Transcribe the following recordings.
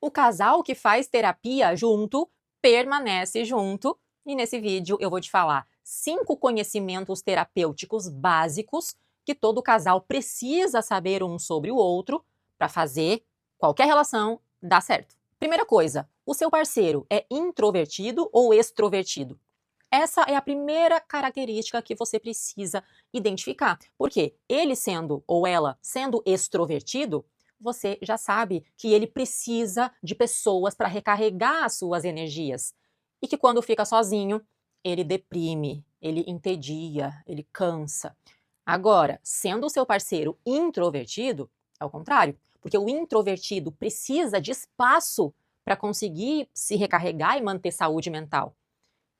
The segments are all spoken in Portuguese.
O casal que faz terapia junto permanece junto, e nesse vídeo eu vou te falar 5 conhecimentos terapêuticos básicos que todo casal precisa saber um sobre o outro para fazer qualquer relação dar certo. Primeira coisa, o seu parceiro é introvertido ou extrovertido? Essa é a primeira característica que você precisa identificar. Porque ele sendo ou ela sendo extrovertido, você já sabe que ele precisa de pessoas para recarregar as suas energias. E que quando fica sozinho, ele deprime, ele entedia, ele cansa. Agora, sendo o seu parceiro introvertido, é o contrário. Porque o introvertido precisa de espaço para conseguir se recarregar e manter saúde mental.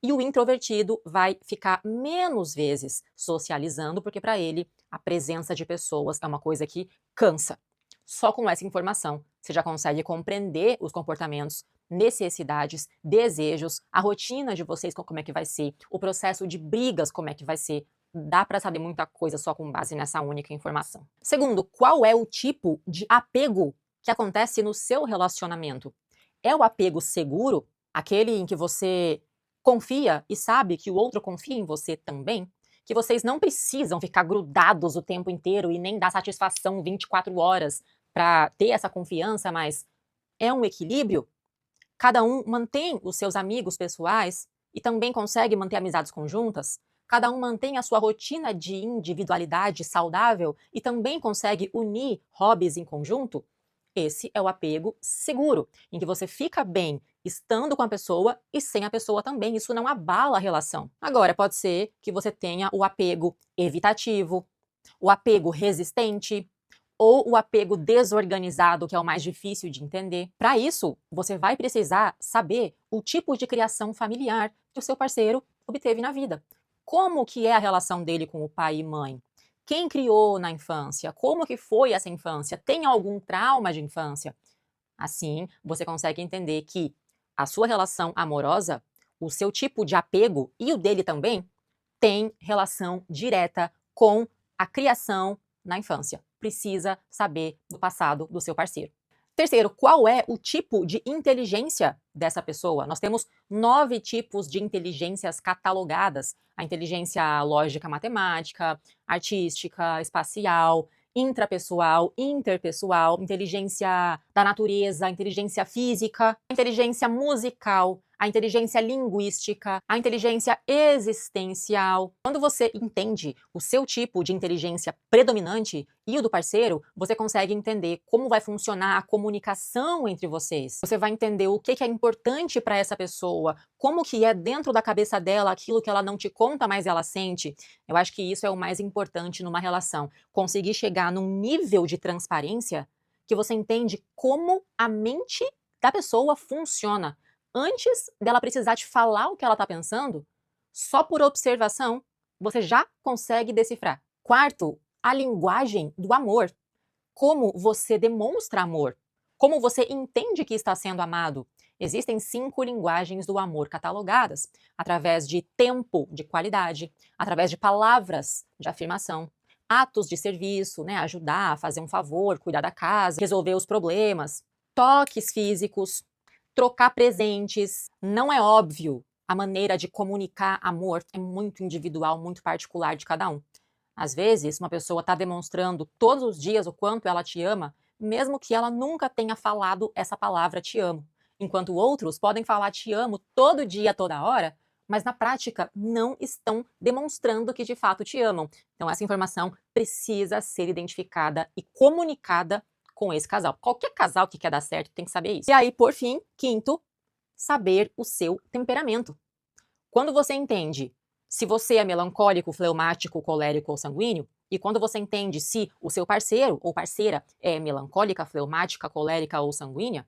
E o introvertido vai ficar menos vezes socializando, porque para ele a presença de pessoas é uma coisa que cansa. Só com essa informação você já consegue compreender os comportamentos, necessidades, desejos, a rotina de vocês, como é que vai ser, o processo de brigas, como é que vai ser. Dá para saber muita coisa só com base nessa única informação. Segundo, qual é o tipo de apego que acontece no seu relacionamento? É o apego seguro, aquele em que você confia e sabe que o outro confia em você também, que vocês não precisam ficar grudados o tempo inteiro e nem dar satisfação 24 horas para ter essa confiança, mas é um equilíbrio. Cada um mantém os seus amigos pessoais e também consegue manter amizades conjuntas. Cada um mantém a sua rotina de individualidade saudável e também consegue unir hobbies em conjunto. Esse é o apego seguro, em que você fica bem estando com a pessoa e sem a pessoa também. Isso não abala a relação. Agora, pode ser que você tenha o apego evitativo, o apego resistente ou o apego desorganizado, que é o mais difícil de entender. Para isso, você vai precisar saber o tipo de criação familiar que o seu parceiro obteve na vida. Como que é a relação dele com o pai e mãe? Quem criou na infância? Como que foi essa infância? Tem algum trauma de infância? Assim, você consegue entender que a sua relação amorosa, o seu tipo de apego e o dele também tem relação direta com a criação na infância. Precisa saber do passado do seu parceiro. Terceiro, qual é o tipo de inteligência dessa pessoa? Nós temos 9 tipos de inteligências catalogadas: a inteligência lógica matemática, artística, espacial, intrapessoal, interpessoal, inteligência da natureza, inteligência física, inteligência musical, a inteligência linguística, a inteligência existencial. Quando você entende o seu tipo de inteligência predominante e o do parceiro, você consegue entender como vai funcionar a comunicação entre vocês. Você vai entender o que é importante para essa pessoa, como que é dentro da cabeça dela aquilo que ela não te conta, mas ela sente. Eu acho que isso é o mais importante numa relação. Conseguir chegar num nível de transparência que você entende como a mente da pessoa funciona. Antes dela precisar te falar o que ela está pensando, só por observação, você já consegue decifrar. Quarto, a linguagem do amor. Como você demonstra amor. Como você entende que está sendo amado. Existem 5 linguagens do amor catalogadas, através de tempo de qualidade, através de palavras de afirmação, atos de serviço, ajudar, fazer um favor, cuidar da casa, resolver os problemas, toques físicos, trocar presentes. Não é óbvio. A maneira de comunicar amor é muito individual, muito particular de cada um. Às vezes, uma pessoa está demonstrando todos os dias o quanto ela te ama, mesmo que ela nunca tenha falado essa palavra te amo. Enquanto outros podem falar te amo todo dia, toda hora, mas na prática não estão demonstrando que de fato te amam. Então essa informação precisa ser identificada e comunicada com esse casal. Qualquer casal que quer dar certo tem que saber isso. E aí, por fim, quinto, saber o seu temperamento. Quando você entende se você é melancólico, fleumático, colérico ou sanguíneo, e quando você entende se o seu parceiro ou parceira é melancólica, fleumática, colérica ou sanguínea,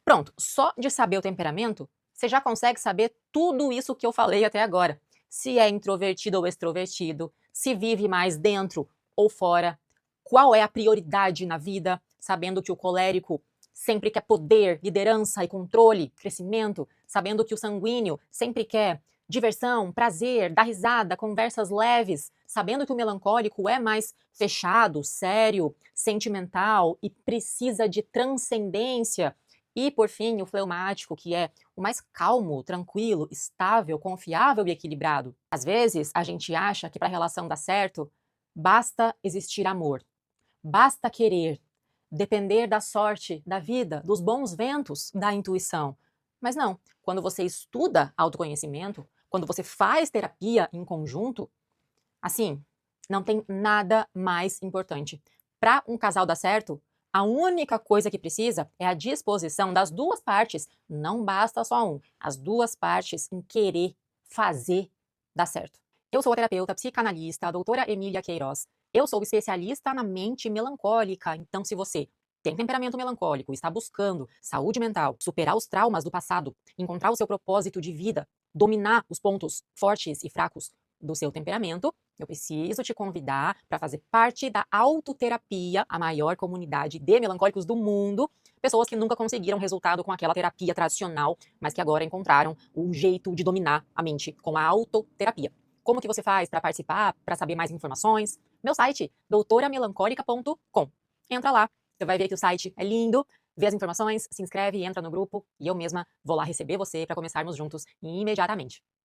pronto, só de saber o temperamento, você já consegue saber tudo isso que eu falei até agora. Se é introvertido ou extrovertido, se vive mais dentro ou fora, qual é a prioridade na vida, sabendo que o colérico sempre quer poder, liderança e controle, crescimento, sabendo que o sanguíneo sempre quer diversão, prazer, dar risada, conversas leves, sabendo que o melancólico é mais fechado, sério, sentimental e precisa de transcendência E, por fim, o fleumático, que é o mais calmo, tranquilo, estável, confiável e equilibrado. Às vezes, a gente acha que para a relação dar certo, basta existir amor, basta querer, depender da sorte, da vida, dos bons ventos, da intuição. Mas não, quando você estuda autoconhecimento, quando você faz terapia em conjunto, assim, não tem nada mais importante. Para um casal dar certo, a única coisa que precisa é a disposição das duas partes. Não basta só um. As duas partes em querer fazer dar certo. Eu sou a terapeuta psicanalista, a doutora Emília Queiroz. Eu sou especialista na mente melancólica. Então, se você tem temperamento melancólico, está buscando saúde mental, superar os traumas do passado, encontrar o seu propósito de vida, dominar os pontos fortes e fracos do seu temperamento, eu preciso te convidar para fazer parte da autoterapia, a maior comunidade de melancólicos do mundo. Pessoas que nunca conseguiram resultado com aquela terapia tradicional, mas que agora encontraram um jeito de dominar a mente com a autoterapia. Como que você faz para participar, para saber mais informações? Meu site, doutoramelancólica.com. Entra lá, você vai ver que o site é lindo, vê as informações, se inscreve, entra no grupo e eu mesma vou lá receber você para começarmos juntos imediatamente.